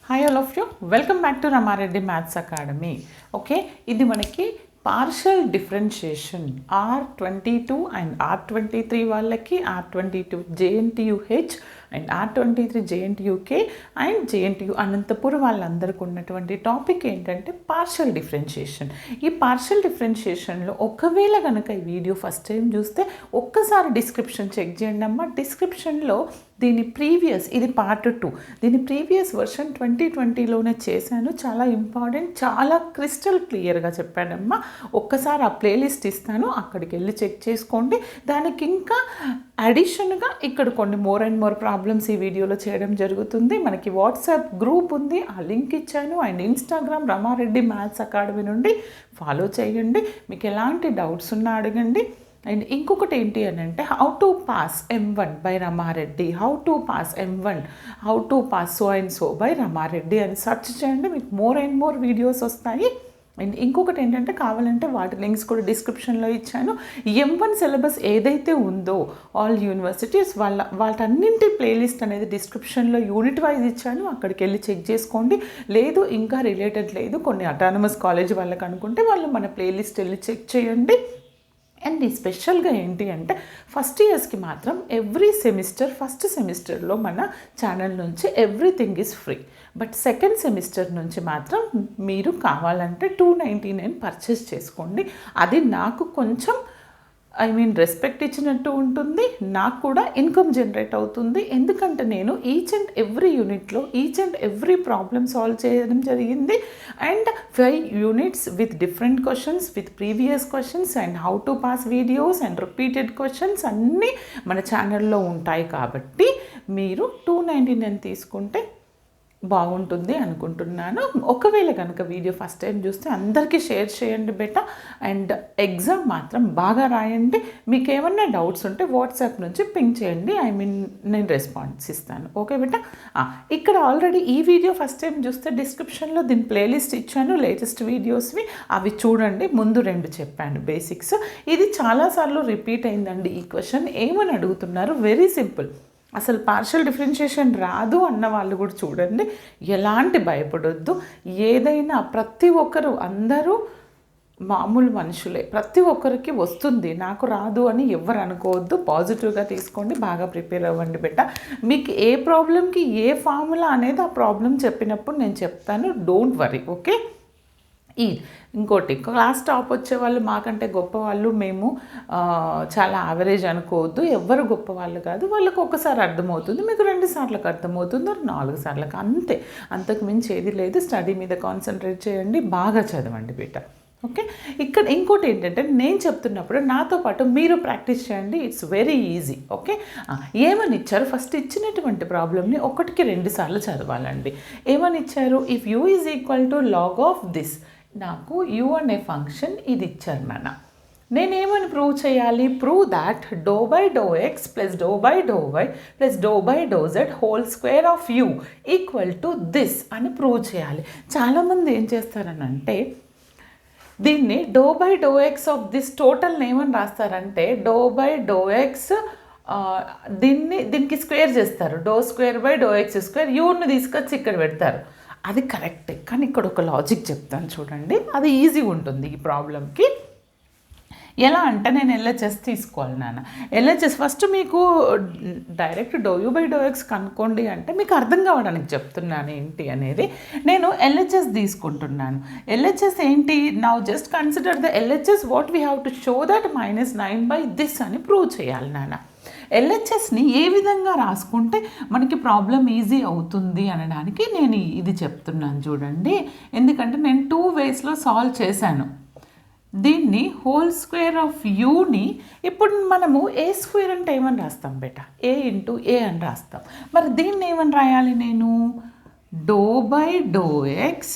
Hi all of you, welcome back to Rama Reddy maths academy. Okay, ఇది మనకి partial differentiation R22 and R23 వాళ్ళకి, R22 JNTUH and R23 JNTUK and JNTU Anantapur వాళ్ళందరికీ ఉన్నటువంటి topic ఏంటంటే partial differentiation. ఈ partial డిఫరెన్షియేషన్లో ఒకవేళ కనుక ఈ వీడియో ఫస్ట్ టైం చూస్తే ఒక్కసారి డిస్క్రిప్షన్ చెక్ చేయండి అమ్మ. డిస్క్రిప్షన్లో దీని ప్రీవియస్, ఇది పార్ట్ 2, దీని ప్రీవియస్ వర్షన్ 2020లోనే చేశాను. చాలా ఇంపార్టెంట్, చాలా క్రిస్టల్ క్లియర్గా చెప్పానమ్మా. ఒక్కసారి ఆ ప్లేలిస్ట్ ఇస్తాను, అక్కడికి వెళ్ళి చెక్ చేసుకోండి. దానికి ఇంకా అడిషన్గా ఇక్కడ కొన్ని మోర్ అండ్ మోర్ ప్రాబ్లమ్స్ ఈ వీడియోలో చేయడం జరుగుతుంది. మనకి వాట్సాప్ గ్రూప్ ఉంది, ఆ లింక్ ఇచ్చాను. And Instagram Rama Reddy maths academy నుండి ఫాలో చేయండి. మీకు ఎలాంటి డౌట్స్ ఉన్నా అడగండి. అండ్ ఇంకొకటి ఏంటి అని అంటే how to pass M1 by Rama Reddy, how to pass M1, how to pass so and so by Rama Reddy అని సెర్చ్ చేయండి, మీకు మోర్ అండ్ మోర్ వీడియోస్ వస్తాయి. అండ్ ఇంకొకటి ఏంటంటే కావాలంటే వాటి లింక్స్ కూడా డిస్క్రిప్షన్లో ఇచ్చాను. M1 సిలబస్ ఏదైతే ఉందో ఆల్ యూనివర్సిటీస్ వాటన్నింటి ప్లేలిస్ట్ అనేది డిస్క్రిప్షన్లో యూనిట్ వైజ్ ఇచ్చాను, అక్కడికి వెళ్ళి చెక్ చేసుకోండి. లేదు ఇంకా రిలేటెడ్ లేదు, కొన్ని అటానమస్ కాలేజ్ వాళ్ళకి అనుకుంటే వాళ్ళు మన ప్లేలిస్ట్ వెళ్ళి చెక్ చేయండి. అండ్ ఈ స్పెషల్గా ఏంటి అంటే ఫస్ట్ ఇయర్స్కి మాత్రం ఎవ్రీ సెమిస్టర్ ఫస్ట్ సెమిస్టర్లో మన ఛానల్ నుంచి everything is free. But second semester నుంచి మాత్రం మీరు కావాలంటే 299 పర్చేస్ చేసుకోండి. అది నాకు కొంచెం రెస్పెక్ట్ ఇచ్చినట్టు ఉంటుంది, నాకు కూడా ఇన్కమ్ జనరేట్ అవుతుంది. ఎందుకంటే నేను ఈచ్ అండ్ ఎవ్రీ యూనిట్లో each and every problem solve చేయడం జరిగింది. And 5 units with different questions, with previous questions and how to pass videos and repeated questions అన్నీ మన ఛానల్లో ఉంటాయి. కాబట్టి మీరు 299 తీసుకుంటే బాగుంటుంది అనుకుంటున్నాను. ఒకవేళ కనుక వీడియో ఫస్ట్ టైం చూస్తే అందరికీ షేర్ చేయండి బెట. అండ్ ఎగ్జామ్ మాత్రం బాగా రాయండి. మీకు ఏమన్నా డౌట్స్ ఉంటే వాట్సాప్ నుంచి పింగ్ చేయండి, నేను రెస్పాన్స్ ఇస్తాను. ఓకే బెట. ఇక్కడ ఆల్రెడీ ఈ వీడియో ఫస్ట్ టైం చూస్తే డిస్క్రిప్షన్లో దీని ప్లేలిస్ట్ ఇచ్చాను, లేటెస్ట్ వీడియోస్వి, అవి చూడండి. ముందు 2 చెప్పాను బేసిక్స్. ఇది చాలాసార్లు రిపీట్ అయిందండి. ఈ క్వశ్చన్ ఏమని అడుగుతున్నారు, వెరీ సింపుల్. అసలు పార్షల్ డిఫరెన్షియేషన్ రాదు అన్న వాళ్ళు కూడా చూడండి, ఎలాంటి భయపడొద్దు. ఏదైనా ప్రతి ఒక్కరు, అందరూ మామూలు మనుషులే, ప్రతి ఒక్కరికి వస్తుంది, నాకు రాదు అని ఎవరు అనుకోవద్దు. పాజిటివ్గా తీసుకోండి, బాగా ప్రిపేర్ అవ్వండి బెట్ట. మీకు ఏ ప్రాబ్లంకి ఏ ఫార్ములా అనేది ఆ ప్రాబ్లం చెప్పినప్పుడు నేను చెప్తాను, డోంట్ వరీ. ఓకే. ఇంకోటి, క్లాస్ టాప్ వచ్చే వాళ్ళు మాకంటే గొప్పవాళ్ళు, మేము చాలా యావరేజ్ అనుకోవద్దు. ఎవ్వరు గొప్పవాళ్ళు కాదు. వాళ్ళకు ఒకసారి అర్థమవుతుంది, మీకు 2 సార్లకు అర్థమవుతుంది, 4 సార్లకు, అంతే. అంతకు మించి ఏది లేదు. స్టడీ మీద కాన్సన్ట్రేట్ చేయండి, బాగా చదవండి బేట. ఓకే. ఇక్కడ ఇంకోటి ఏంటంటే నేను చెప్తున్నప్పుడు నాతో పాటు మీరు ప్రాక్టీస్ చేయండి, ఇట్స్ వెరీ ఈజీ. ఓకే. ఏమని ఇచ్చారు, ఫస్ట్ ఇచ్చినటువంటి ప్రాబ్లమ్ని 1కి 2 సార్లు చదవాలండి. ఏమని ఇచ్చారు, if u is equal to log of this, నాకు యూ అనే ఫంక్షన్ ఇది ఇచ్చారు నాన్న. నేనేమని ప్రూవ్ చేయాలి, prove that doe by do x plus doe by do y plus doe by do z whole square of u equal to this అని prove చేయాలి. చాలామంది ఏం చేస్తారనంటే దీన్ని doe by do x of this total ఏమని రాస్తారంటే doe by do x, దీనికి square చేస్తారు, doe square by do X square, యూని తీసుకొచ్చి ఇక్కడ పెడతారు. అది కరెక్టే, కానీ ఇక్కడ ఒక లాజిక్ చెప్తాను చూడండి, అది ఈజీగా ఉంటుంది ఈ ప్రాబ్లంకి. ఎలా అంటే నేను LHS తీసుకోవాలి నాన్న. LHS ఫస్ట్ మీకు direct doe u by do x కనుక్కోండి అంటే మీకు అర్థం కావడానికి చెప్తున్నాను ఏంటి అనేది. నేను LHS తీసుకుంటున్నాను. LHS ఏంటి, now just consider the LHS what we have to show that -9 by this అని ప్రూవ్ చేయాలి నాన్న. LHSని ఏ విధంగా రాసుకుంటే మనకి ప్రాబ్లం ఈజీ అవుతుంది అనడానికి నేను ఇది చెప్తున్నాను చూడండి. ఎందుకంటే నేను 2 వేస్లో సాల్వ్ చేశాను. దీన్ని హోల్ స్క్వేర్ ఆఫ్ యూని ఇప్పుడు మనము ఏ స్క్వేర్ అంటే ఏమని రాస్తాం బేట, A ఇంటూ A అని రాస్తాం. మరి దీన్ని ఏమని రాయాలి నేను, doe by do x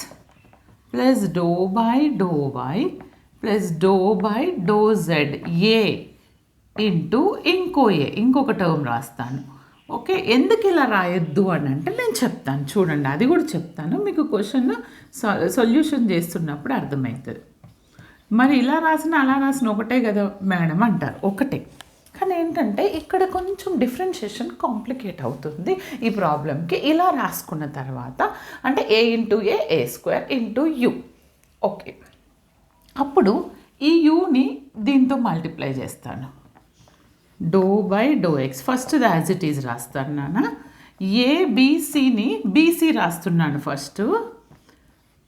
plus doe by do y plus doe by do z a into ఇంకొక టర్మ్ రాస్తాను. ఓకే. ఎందుకు ఇలా రాయొద్దు అని అంటే నేను చెప్తాను చూడండి, అది కూడా చెప్తాను మీకు. క్వశ్చన్ సొల్యూషన్ చేస్తున్నప్పుడు అర్థమవుతుంది. మరి ఇలా రాసిన అలా రాసిన ఒకటే కదా మేడం అంటారు, ఒకటే. కానీ ఏంటంటే ఇక్కడ కొంచెం డిఫరెన్షియేషన్ కాంప్లికేట్ అవుతుంది ఈ ప్రాబ్లంకి. ఇలా రాసుకున్న తర్వాత అంటే a into a square into u. Okay, అప్పుడు ఈ యూని దీంతో మల్టిప్లై చేస్తాను. Doe by do x first as it is రాస్తాను నాన్న. ఏబిసిని బీసీ రాస్తున్నాను ఫస్ట్.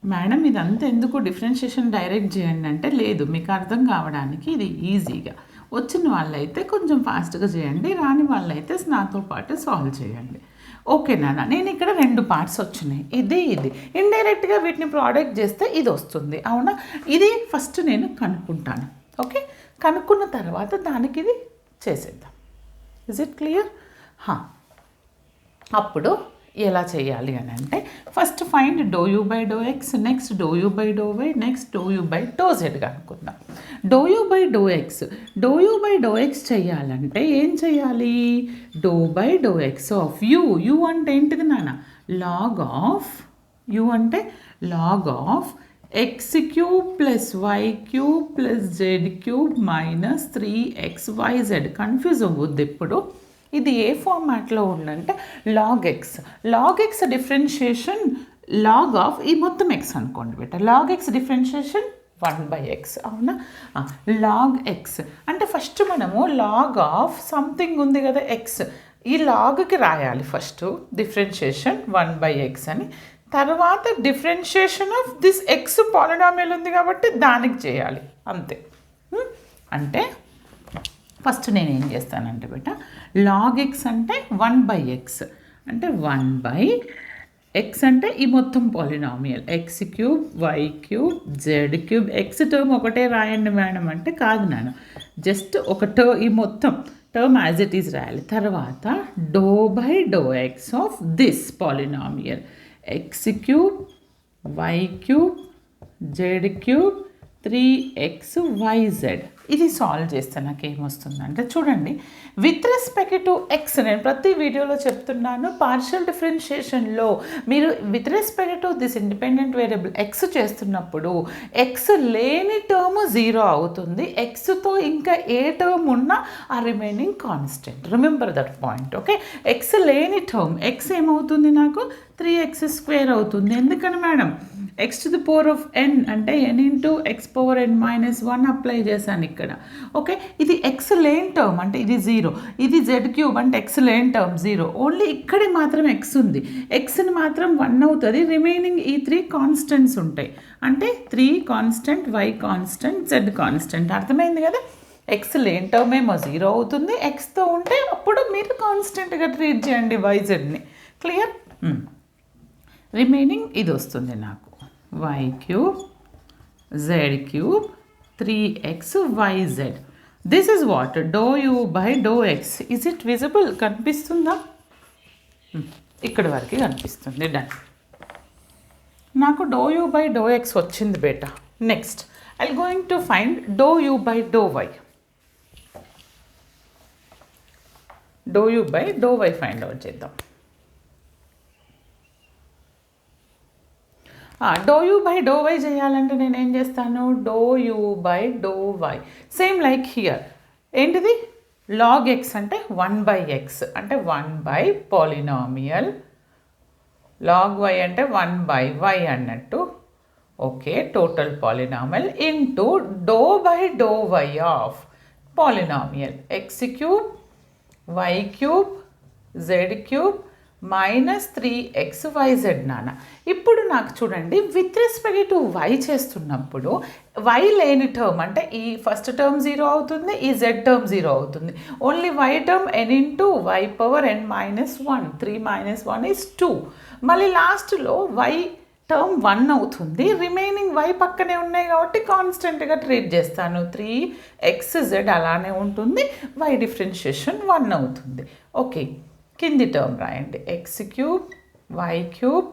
మేడం ఇదంతా ఎందుకు డిఫరెన్షియేషన్ డైరెక్ట్ చేయండి అంటే, లేదు మీకు అర్థం కావడానికి ఇది ఈజీగా. వచ్చిన వాళ్ళైతే కొంచెం ఫాస్ట్గా చేయండి, రాని వాళ్ళైతే నాతో పాటు సాల్వ్ చేయండి. ఓకే నాన్న, నేను ఇక్కడ 2 పార్ట్స్ వచ్చినాయి, ఇది ఇండైరెక్ట్గా వీటిని ప్రోడక్ట్ చేస్తే ఇది వస్తుంది అవునా. ఇది ఫస్ట్ నేను కనుక్కుంటాను. ఓకే, కనుక్కున్న తర్వాత దానికి ఇది చేసేద్దాం. Is it clear? అప్పుడు ఎలా చేయాలి అని అంటే, first find do u by do x, next do u by do y, next do u by do z కనుక్కుందాం. Do u by do x చేయాలంటే ఏం చేయాలి? Do by do x of u అంటే ఏంటిది నాన్న? లాగ్ ఆఫ్ యూ అంటే log of x cube plus y cube plus z cube minus 3xyz. Confuse అవ్వద్దు ఇప్పుడు. ఇది ఏ ఫార్మాట్లో ఉందంటే log x differentiation log of ఈ మొత్తం ఎక్స్ అనుకోండి బేట. లాగ్ ఎక్స్ డిఫరెన్షియేషన్ 1/x అవునా. లాగ్ ఎక్స్ అంటే ఫస్ట్ మనము లాగ్ ఆఫ్ సంథింగ్ ఉంది కదా ఎక్స్, ఈ లాగ్కి రాయాలి ఫస్ట్ డిఫరెన్షియేషన్ 1/x అని. తర్వాత differentiation of this X polynomial ఉంది కాబట్టి దానికి చేయాలి అంతే. అంటే ఫస్ట్ నేను ఏం చేస్తానంటే బేట, లాగ్ ఎక్స్ అంటే 1/x అంటే 1/x అంటే ఈ మొత్తం polynomial x cube y cube z cube. X term ఒకటే రాయండి మేడం అంటే కాదు నాన్న, జస్ట్ ఒక ఈ మొత్తం టర్మ్ యాజ్ ఇట్ ఈజ్ రాయాలి. తర్వాత doe by do x of this polynomial x cube y cube z cube 3xyz. ఇది సాల్వ్ చేస్తే నాకు ఏమొస్తుందంటే చూడండి, విత్ రెస్పెక్ట్ టు ఎక్స్, నేను ప్రతి వీడియోలో చెప్తున్నాను, పార్షియల్ డిఫరెన్షియేషన్లో మీరు with respect to this independent variable X చేస్తున్నప్పుడు ఎక్స్ లేని టర్మ్ 0 అవుతుంది, ఎక్స్తో ఇంకా ఏ టర్మ్ ఉన్నా ఆ remaining constant. Remember that point. Okay, X లేని టర్మ్ ఎక్స్ ఏమవుతుంది నాకు 3x² అవుతుంది. ఎందుకని madam? x to the power of n అంటే n into x power n minus 1 apply చేశాను ఇక్కడ. ఓకే, ఇది ఎక్స్ లేన్ టర్మ్ అంటే ఇది 0, ఇది z క్యూబ్ అంటే ఎక్స్ లేన్ టర్మ్ 0. ఓన్లీ ఇక్కడే మాత్రం ఎక్స్ ఉంది, ఎక్స్ని మాత్రం 1 అవుతుంది, రిమైనింగ్ ఈ 3 కాన్స్టెంట్స్ ఉంటాయి. అంటే 3 constant, y constant, z constant. అర్థమైంది కదా? ఎక్స్ లేన్ టర్మ్ ఏమో 0 అవుతుంది, ఎక్స్తో ఉంటే అప్పుడు మీరు కాన్స్టెంట్గా ట్రీట్ చేయండి yzని. క్లియర్? రిమైనింగ్ ఇది వస్తుంది నాకు, y cube z cube 3xyz. This is what do u by do x. Is it visible? కనిపిస్తుందా? ఇక్కడ వరకు కనిపిస్తుంది. డన్. నాకు do u by do x వచ్చింది బేట. Next I going to find do u by do y. Do u by do y find out చేద్దాం. Do u by do y చేయాలంటే నేను ఏం చేస్తాను? Do u by do y same like here. ఏంటిది? Log X అంటే 1/x అంటే 1 polynomial, log y అంటే 1/y అన్నట్టు. Okay, total polynomial into doe by do y of polynomial x cube y cube z cube minus 3xyz నాన్న. ఇప్పుడు నాకు చూడండి, with respect to y చేస్తున్నప్పుడు వై లేని టర్మ్ అంటే ఈ ఫస్ట్ టర్మ్ 0 అవుతుంది, ఈ z టర్మ్ 0 అవుతుంది. Only y term n into y power n minus 1, 3 minus 1 is 2. మళ్ళీ లాస్ట్లో y టర్మ్ 1 అవుతుంది, రిమైనింగ్ y పక్కనే ఉన్నాయి కాబట్టి కాన్స్టెంట్గా ట్రీట్ చేస్తాను. 3xz అలానే ఉంటుంది, y డిఫరెన్షియేషన్ 1 అవుతుంది. ఓకే, కింది టర్మ్ రాయండి, x cube y cube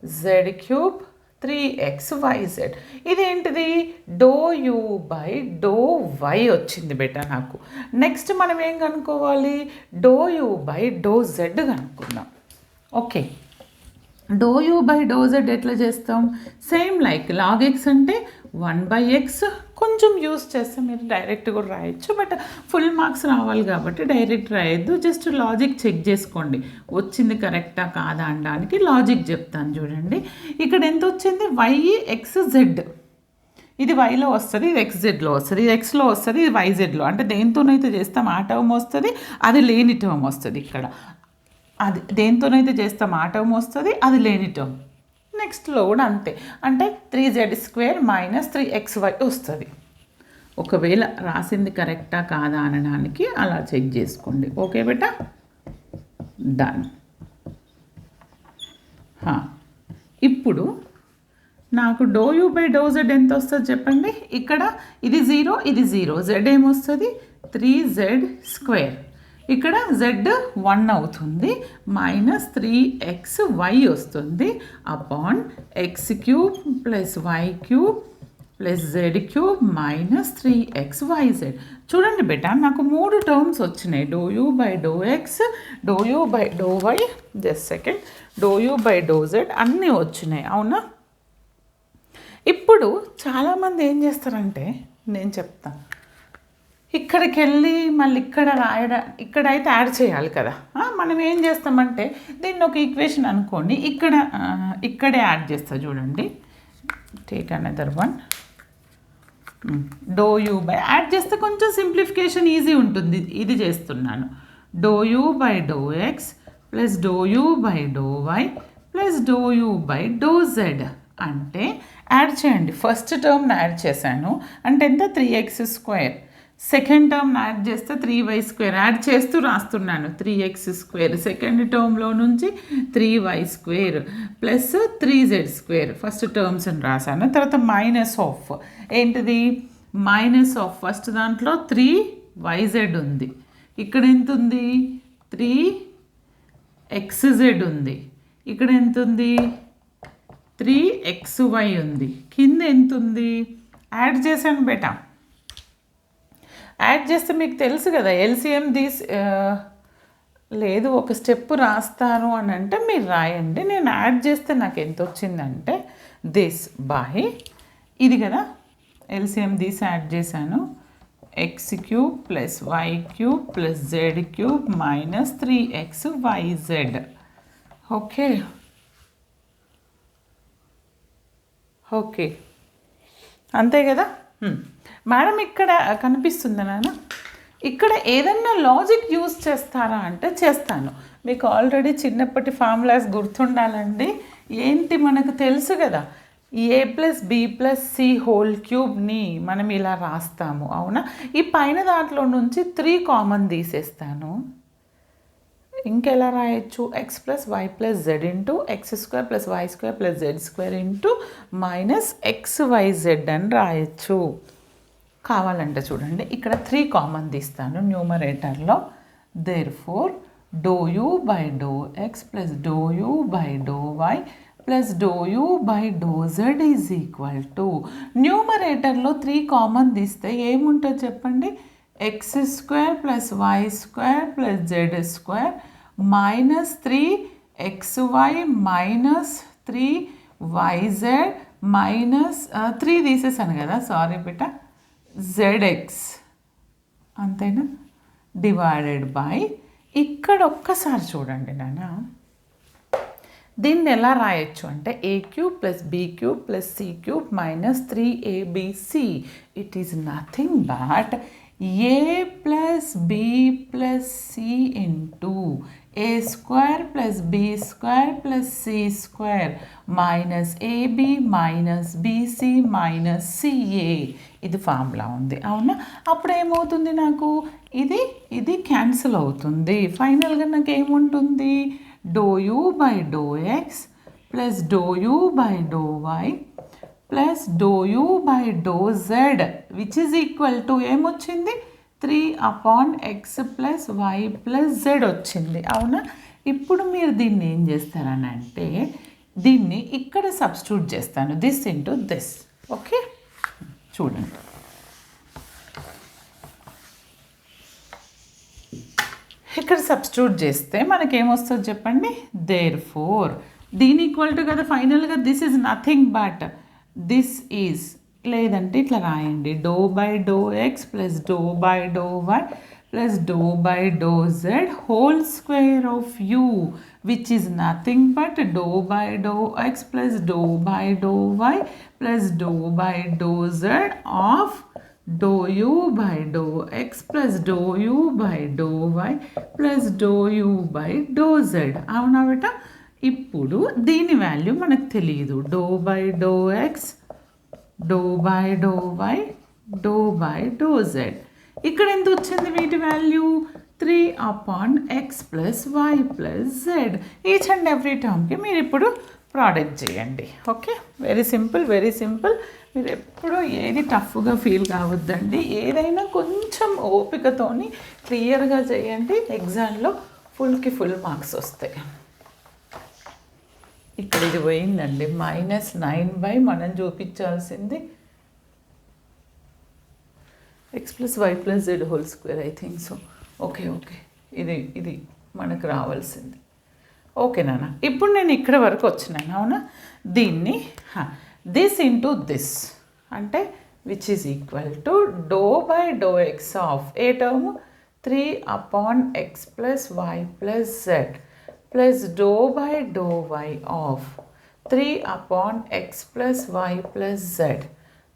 z cube 3xyz. ఇదేంటిది? Do u by do y వచ్చింది బేటా నాకు. నెక్స్ట్ మనం ఏం కనుక్కోవాలి? Do u by do z కనుక్కుందాం. Okay, do u by do z ఎట్లా చేస్తాం? సేమ్ లైక్ లాగ్ ఎక్స్ అంటే 1/x కొంచెం యూస్ చేస్తే మీరు డైరెక్ట్ కూడా రాయొచ్చు, బట్ ఫుల్ మార్క్స్ రావాలి కాబట్టి డైరెక్ట్ రాయొద్దు. జస్ట్ లాజిక్ చెక్ చేసుకోండి, వచ్చింది కరెక్టా కాదా అనడానికి లాజిక్ చెప్తాను చూడండి. ఇక్కడ ఎంత వచ్చింది, వై ఎక్స్ జెడ్, ఇది వైలో వస్తుంది, ఇది ఎక్స్జెడ్లో వస్తుంది, ఇది ఎక్స్లో వస్తుంది, ఇది వైజెడ్లో. అంటే దేంతోనైతే చేస్తాం ఆ టర్మ్ వస్తుంది, అది లేని టర్మ్ వస్తుంది. ఇక్కడ అది దేంతోనైతే చేస్తాం ఆ టర్మ్ వస్తుంది, అది లేని టర్మ్. నెక్స్ట్లో కూడా అంతే, అంటే 3z² - 3xy వస్తుంది. ఒకవేళ రాసింది కరెక్టా కాదా అనడానికి అలా చెక్ చేసుకోండి. ఓకే బేటా, డన్. ఇప్పుడు నాకు ∂u/∂z ఎంత వస్తుంది చెప్పండి. ఇక్కడ ఇది 0, ఇది 0, z ఏమొస్తుంది 3z². ఇక్కడ z 1 అవుతుంది, -3xy వస్తుంది upon x³ + y³ + z³ - 3xyz. చూడండి బేటా, నాకు 3 టర్మ్స్ వచ్చినాయి, ∂u/∂x, ∂u/∂y, just second, ∂u/∂z అన్నీ వచ్చినాయి, అవునా. ఇప్పుడు చాలామంది ఏం చేస్తారంటే, నేను చెప్తాను, ఇక్కడికి వెళ్ళి మళ్ళీ ఇక్కడ ఇక్కడైతే యాడ్ చేయాలి కదా. మనం ఏం చేస్తామంటే దీన్ని ఒక ఈక్వేషన్ అనుకోండి, ఇక్కడే యాడ్ చేస్తా చూడండి. Take another one, ∂u/ add చేస్తే కొంచెం సింప్లిఫికేషన్ ఈజీ ఉంటుంది. ఇది చేస్తున్నాను, ∂u/∂x + ∂u/∂y + ∂u/∂z అంటే యాడ్ చేయండి. ఫస్ట్ టర్మ్ని యాడ్ చేశాను అంటే ఎంత, 3x². సెకండ్ టర్మ్ని యాడ్ చేస్తే 3y², యాడ్ చేస్తూ రాస్తున్నాను, 3x². సెకండ్ టర్మ్లో నుంచి 3y² + 3z². ఫస్ట్ టర్మ్స్ని రాశాను. తర్వాత -ఆఫ్ ఏంటిది, -ఆఫ్ ఫస్ట్ దాంట్లో 3yz ఉంది, ఇక్కడ ఎంత ఉంది 3xz ఉంది, ఇక్కడ ఎంత ఉంది 3xy ఉంది, కింద ఎంత ఉంది, యాడ్ చేశాను బేటా. యాడ్ చేస్తే మీకు తెలుసు కదా ఎల్సిఎం లేదు, ఒక స్టెప్ రాస్తాను అని అంటే మీరు రాయండి. నేను యాడ్ చేస్తే నాకు ఎంత వచ్చిందంటే దిస్ బై ఇది కదా, ఎల్సిఎం యాడ్ చేశాను, x³ + y³ + z³ - 3xyz. Okay okay, అంతే కదా మేడం. ఇక్కడ కనిపిస్తుందా నాన్న, ఇక్కడ ఏదన్నా లాజిక్ యూజ్ చేస్తారా అంటే చేస్తాను. మీకు ఆల్రెడీ చిన్నప్పటి ఫార్ములాస్ గుర్తుండాలండి. ఏంటి మనకు తెలుసు కదా, a + b + c³ మనం ఇలా రాస్తాము, అవునా. ఈ పైన దాంట్లో నుంచి 3 కామన్ తీసేస్తాను. ఇంకెలా రాయొచ్చు, x + y + z x² + y² + z² -xyz అని రాయొచ్చు. కావాలంటే చూడండి, ఇక్కడ 3 కామన్ తీస్తాను న్యూమరేటర్లో. దేర్ఫోర్ ∂u/∂x + ∂u/∂y + ∂u/∂z = న్యూమరేటర్లో 3 కామన్ తీస్తే ఏముంటుంది చెప్పండి, x² + y² + z² -3xy - 3yz - 3 తీసేసాను కదా, సారీ బిడ్డ, zx అంతేనా, డివైడెడ్ బై ఇక్కడ ఒక్కసారి చూడండి నాన్న, దీన్ని ఎలా రాయొచ్చు అంటే a³ + b³ + c³ - 3abc. It is nothing but a + b + c a² + b² + c² -ab - bc - ca. ఇది ఫార్ములా ఉంది, అవునా. అప్పుడు ఏమవుతుంది, నాకు ఇది క్యాన్సిల్ అవుతుంది. ఫైనల్గా నాకు ఏముంటుంది, ∂u/∂x + ∂u/∂y + ∂u/∂z which is equal to ఏమొచ్చింది, 3/x + y + z వచ్చింది, అవునా. ఇప్పుడు మీరు దీన్ని ఏం చేస్తారని అంటే, దీన్ని ఇక్కడ సబ్స్టిట్యూట్ చేస్తాను, దిస్ ఇంటూ దిస్. ఓకే, చూడండి, ఇక్కడ సబ్స్టిట్యూట్ చేస్తే మనకేమొస్తుంది చెప్పండి. దేర్ఫోర్ దీని ఈక్వల్ టు కదా ఫైనల్గా, this is nothing but this is లేదంటే ఇట్లా రాయండి, doe by do x plus doe by do y plus doe by do z whole square of u which is nothing but doe by do x plus doe by do y plus doe by do z of doe u by do x plus doe u by do y plus doe u by do z. అవునా బేట? ఇప్పుడు దీని value మనకు తెలియదు. Do by do x, do by do y, do by do z. ఇక్కడ ఎంత వచ్చింది వీటి value? 3/x plus y plus z. Each and every టర్మ్కి మీరు ఇప్పుడు ప్రోడక్ట్ చేయండి. Okay, very simple, very simple. మీరు ఎప్పుడూ ఏది టఫ్గా ఫీల్ కావద్దండి. ఏదైనా కొంచెం ఓపికతోని క్లియర్గా చేయండి. ఎగ్జామ్లో ఫుల్కి ఫుల్ మార్క్స్ వస్తాయి. ఇక్కడ ఇది పోయిందండి, -9 మనం చూపించాల్సింది x plus y plus z whole square, I think so. Okay okay, ఇది మనకు రావాల్సింది. ఓకే నాన్న, ఇప్పుడు నేను ఇక్కడ వరకు వచ్చినాను. అవునా? దీన్ని దిస్ ఇంటూ దిస్ అంటే which is equal to doe by do x of a term 3/x plus y plus z plus dou by dou y of 3/x plus y plus z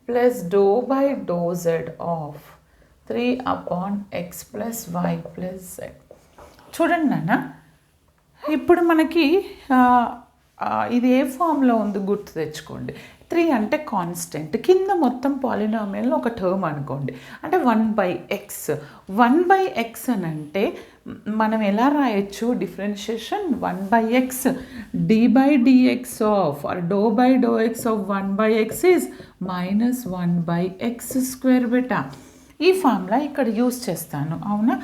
plus dou by dou z of 3/x plus y plus z. చూడండి నాన్న, ఇప్పుడు మనకి ఇది ఏ ఫామ్లో ఉంది గుర్తు తెచ్చుకోండి. 3 అంటే కాన్స్టెంట్, కింద మొత్తం పాలినామియల్ ఒక టర్మ్ అనుకోండి, అంటే 1/x. 1/x అని అంటే మనం ఎలా రాయొచ్చు differentiation? 1/x d by dx of or dou by dou x of 1/x is -1/x square బేటా. ఈ ఫార్ములా ఇక్కడ యూస్ చేస్తాను. అవునా?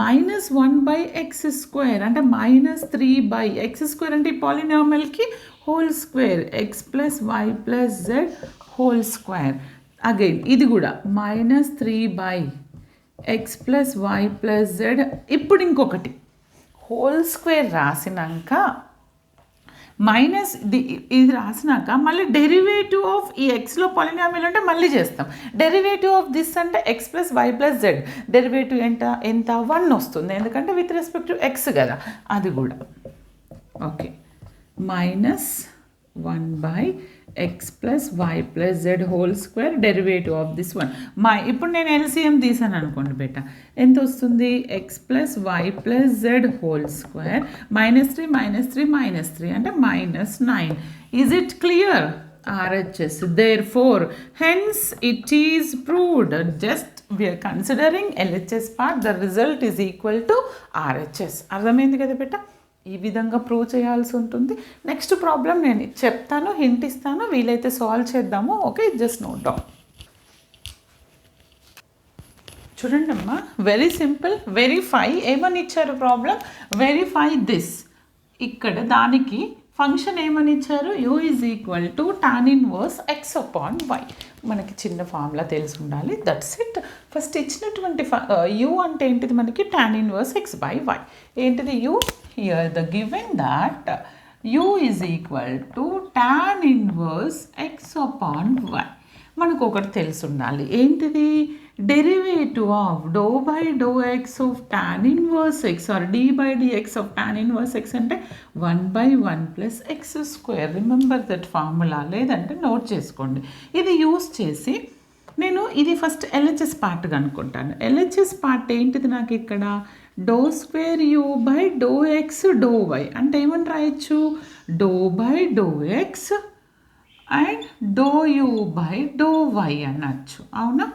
-1/x స్క్వేర్ అంటే -3/x స్క్వేర్ అంటే ఈ పాలినామియల్కి whole square x plus y plus z whole square. Again ఇది కూడా -3/x plus y plus Z. ఇప్పుడు ఇంకొకటి హోల్ స్క్వేర్ రాసినాక మైనస్ ఇది రాసినాక మళ్ళీ డెరివేటివ్ ఆఫ్ ఈ ఎక్స్లో పాలినామియల్ అంటే మళ్ళీ చేస్తాం. డెరివేటివ్ ఆఫ్ దిస్ అంటే x plus y plus z. Derivative ఎంత 1 వస్తుంది, ఎందుకంటే విత్ రెస్పెక్ట్ టు ఎక్స్ కదా. అది కూడా okay, -1/x plus y plus z whole square derivative of this one. ఇప్పుడు నేను ఎల్సిఎం తీసాను అనుకోండి బేట, ఎంత వస్తుంది? X plus y plus z whole square -3 -3 అంటే -9. Is it clear? RHS. Therefore, hence it is proved. Just we are considering LHS part, the result is equal to RHS. అర్థమైంది కదా బేట? ఈ విధంగా ప్రూవ్ చేయాల్సి ఉంటుంది. నెక్స్ట్ ప్రాబ్లం నేను చెప్తాను, హింట్ ఇస్తాను, వీలైతే సాల్వ్ చేద్దాము. Okay, just note down. చూడండి అమ్మా, వెరీ సింపుల్. వెరిఫై ఏమని ఇచ్చారు ప్రాబ్లం? Verify this. ఇక్కడ దానికి ఫంక్షన్ ఏమని ఇచ్చారు? u is equal to tan inverse x upon y. మనకి చిన్న ఫార్ములా తెలిసి ఉండాలి, దట్స్ ఇట్. ఫస్ట్ ఇచ్చినటువంటి u అంటే ఏంటిది మనకి? Tan inverse x by y. ఏంటిది u? Here the given that u is equal to tan inverse x upon y. మనకు ఒకటి తెలిసి ఉండాలి, ఏంటిది? Derivative of doe by do x of tan inverse x or d by d x of tan inverse x అంటే 1/1 plus x square. Remember that formula, లేదంటే note చేసుకోండి. ఇది use చేసి నేను ఇది ఫస్ట్ ఎల్హెచ్ఎస్ పార్ట్ కనుక్కుంటాను. ఎల్హెచ్ఎస్ పార్ట్ ఏంటిది నాకు ఇక్కడ? Doe square u by do x doe y అంటే ఏమని రాయొచ్చు? Doe by do x and doe u by do y అనొచ్చు. అవునా?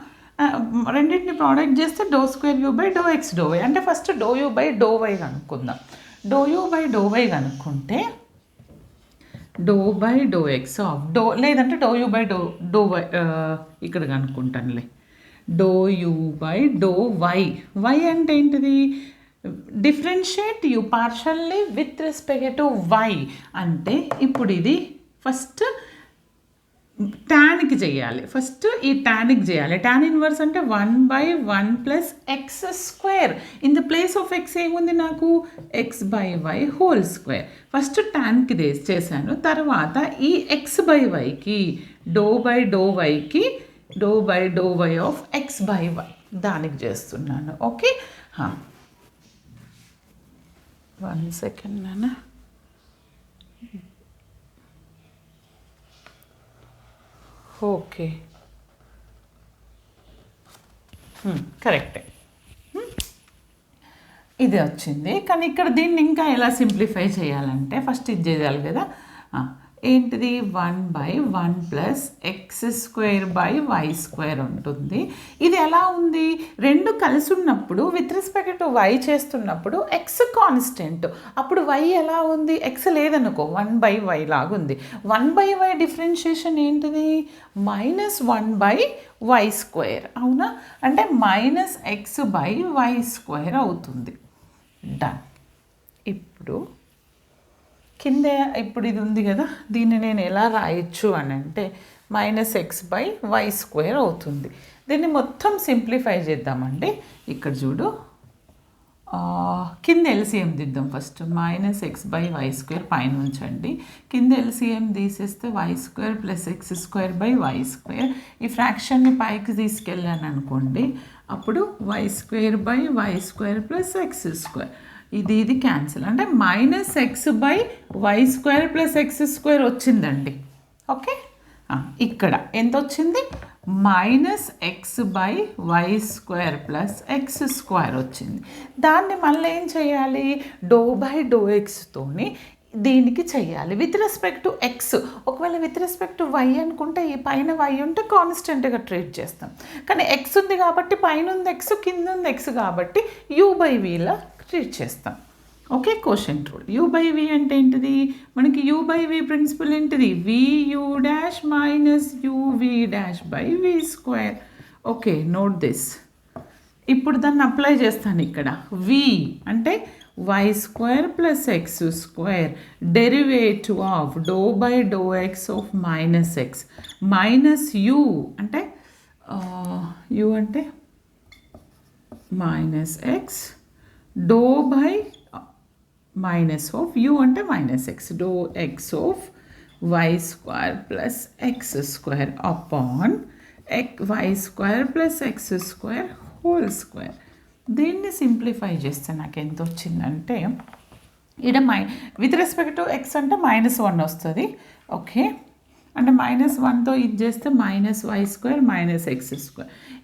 రెండింటిని ప్రోడక్ట్ చేస్తే doe square u by do x doe y అంటే first doe u by do y కనుక్కుందాం. Do u by do why కనుక్కుంటే doe by do x of doe, లేదంటే doe u by do y ఇక్కడ కనుక్కుంటానులే. Doe u by do y. Y అంటే ఏంటిది? Differentiate u partially with respect to y అంటే ఇప్పుడు ఇది ఫస్ట్ టాన్కి చేయాలి. ఫస్ట్ ఈ టాన్కి చేయాలి. టాన్ ఇన్వర్స్ అంటే 1/1 plus x square. In the place of x ఏముంది నాకు? X by y whole square. First టాన్కి చేశాను, తర్వాత ఈ ఎక్స్ బై వైకి డో బై డో వైకి doe by of x by y దానికి చేస్తున్నాను. ఓకే, 1 సెకండ్ నాన్న. ఓకే, కరెక్టే, ఇది వచ్చింది. కానీ ఇక్కడ దీన్ని ఇంకా ఎలా సింప్లిఫై చేయాలంటే ఫస్ట్ ఇది చేయాలి కదా. ఏంటిది 1/1 ప్లస్ x² ఉంటుంది. ఇది ఎలా ఉంది, రెండు కలిసి ఉన్నప్పుడు విత్ రెస్పెక్ట్ టు y చేస్తున్నప్పుడు x కాన్స్టెంట్, అప్పుడు y ఎలా ఉంది, x లేదనుకో 1/y లాగా ఉంది. 1/y డిఫరెన్షియేషన్ ఏంటిది, -1/y², అవునా, అంటే -x/y² అవుతుంది. డన్. ఇప్పుడు కింద ఇప్పుడు ఇది ఉంది కదా, దీన్ని నేను ఎలా రాయొచ్చు అని అంటే -x/y² అవుతుంది. దీన్ని మొత్తం సింప్లిఫై చేద్దామండి. ఇక్కడ చూడు, కింద ఎల్సిఎం దిద్దాం ఫస్ట్. -x/y² పైన ఉంచండి, కింద ఎల్సిఎం తీసేస్తే y² + x²/y². ఈ ఫ్రాక్షన్ని పైకి తీసుకెళ్ళాను అనుకోండి, అప్పుడు y²/y² + x². ఇది క్యాన్సిల్, అంటే -x/y² + x² వచ్చిందండి. ఓకే, ఇక్కడ ఎంత వచ్చింది, -x/y² + x² వచ్చింది. దాన్ని మళ్ళీ ఏం చేయాలి, ∂x తోని దీనికి చెయ్యాలి విత్ రెస్పెక్ట్ టు ఎక్స్. ఒకవేళ విత్ రెస్పెక్ట్ టు వై అనుకుంటే ఈ పైన వై ఉంటే కాన్స్టెంట్గా ట్రీట్ చేస్తాం. కానీ ఎక్స్ ఉంది కాబట్టి పైన ఉంది ఎక్స్, కింద ఉంది ఎక్స్ కాబట్టి u/vలా ట్రీట్ చేస్తాం. Okay, quotient rule. u/v అంటే ఏంటిది, మనకి u/v ప్రిన్సిపల్ ఏంటిది, vu' - uv'/v². Okay, note this. ఇప్పుడు దాన్ని అప్లై చేస్తాను ఇక్కడ. v అంటే y² + x² derivative of ∂x of -x minus u అంటే u అంటే -x, minus of u అంటే -x, ∂x of y² + x² upon y² + x² హోల్². దీన్ని సింప్లిఫై చేస్తే నాకు ఎంత వచ్చిందంటే, ఇక్కడ విత్ రెస్పెక్ట్ టు ఎక్స్ అంటే -1 వస్తుంది. ఓకే, అంటే -1తో ఇది చేస్తే -y² - x².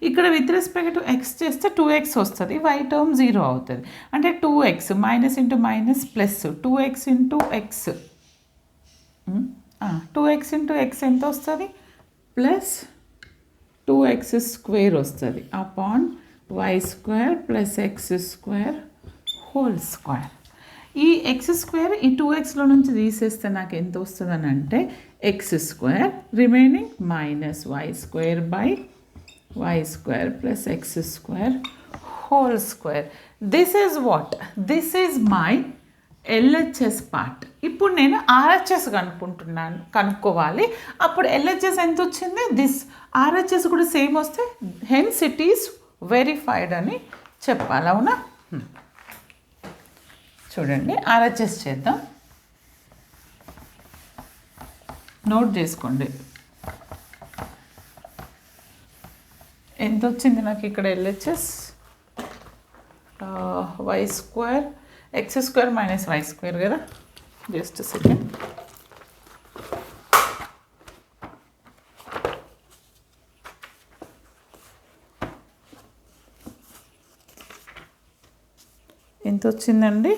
ఇక్కడ విత్ రెస్పెక్ట్ టు ఎక్స్ చేస్తే 2x వస్తుంది, y టర్మ్ 0 అవుతుంది. అంటే 2x minus into minus plus 2x into X, 2x into X ఎంత వస్తుంది, ప్లస్ 2x² వస్తుంది అపాన్ y² + x² హోల్². ఈ x² ఈ 2xలో నుంచి తీసేస్తే నాకు ఎంత వస్తుందని అంటే x² remaining -y² + x² whole. This is what, this is my LHS part. ఇప్పుడు నేను RHS కనుక్కోవాలి. అప్పుడు LHS ఎంత వచ్చింది, దిస్ RHS కూడా సేమ్ వస్తే హెన్స్ ఇట్ ఈస్ వెరిఫైడ్ అని చెప్పాలి, అవునా. చూడండి, RHS చేద్దాం, నోట్ చేసుకోండి ఎంత వచ్చింది నాకు ఇక్కడ. LHS y² x² - y² కదా. Just second. ఎంత వచ్చిందండి,